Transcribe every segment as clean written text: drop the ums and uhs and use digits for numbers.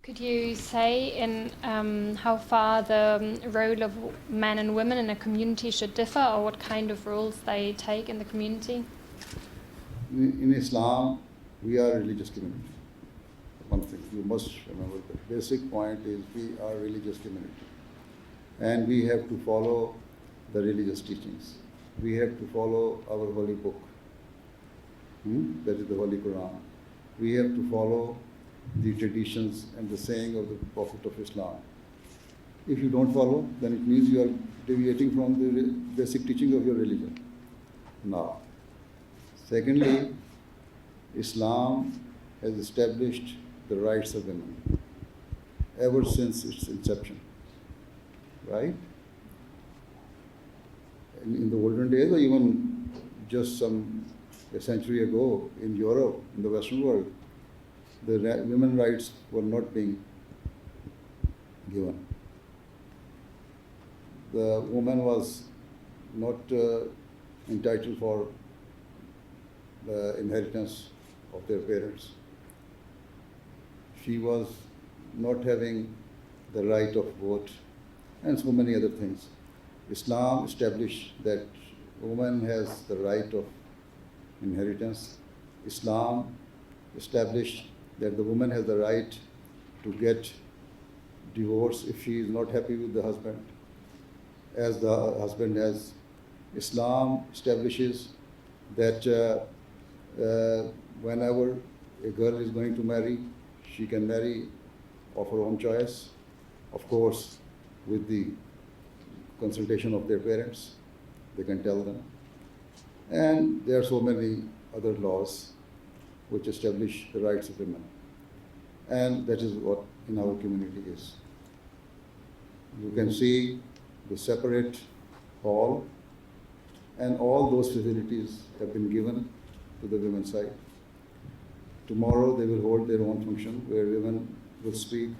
Could you say in how far the role of men and women in a community should differ, or what kind of roles they take in the community? In Islam, we are a religious community. One thing you must remember, the basic point is we are a religious community. And we have to follow the religious teachings. We have to follow our holy book. That is the Holy Quran. We have to follow the traditions and the saying of the Prophet of Islam. If you don't follow, then it means you are deviating from the basic teaching of your religion. Now, secondly, Islam has established the rights of women ever since its inception, right? In the olden days, or even just a century ago in Europe, in the Western world, the women's rights were not being given. The woman was not entitled for the inheritance of their parents. She was not having the right of vote, and so many other things. Islam established that woman has the right of inheritance. Islam established that the woman has the right to get divorce if she is not happy with the husband, as the husband has. Islam establishes that whenever a girl is going to marry, she can marry of her own choice, of course, with the consultation of their parents. They can tell them. And there are so many other laws which establish the rights of women. And that is what in our community is. You can see the separate hall, and all those facilities have been given to the women's side. Tomorrow they will hold their own function where women will speak.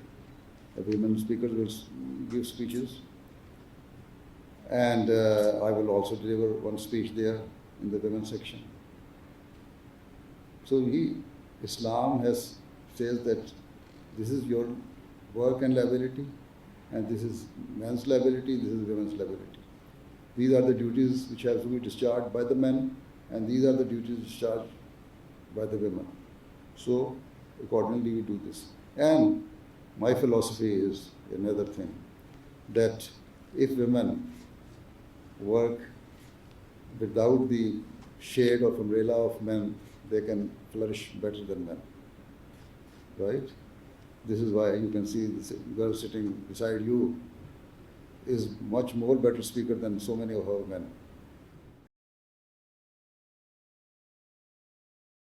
Women speakers will give speeches. And I will also deliver one speech there in the women's section. So Islam says that this is your work and liability, and this is men's liability, this is women's liability. These are the duties which have to be discharged by the men, and these are the duties discharged by the women. So accordingly we do this. And my philosophy is another thing, that if women work without the shade of umbrella of men, they can flourish better than men, right? This is why you can see this girl sitting beside you is much more better speaker than so many of our men.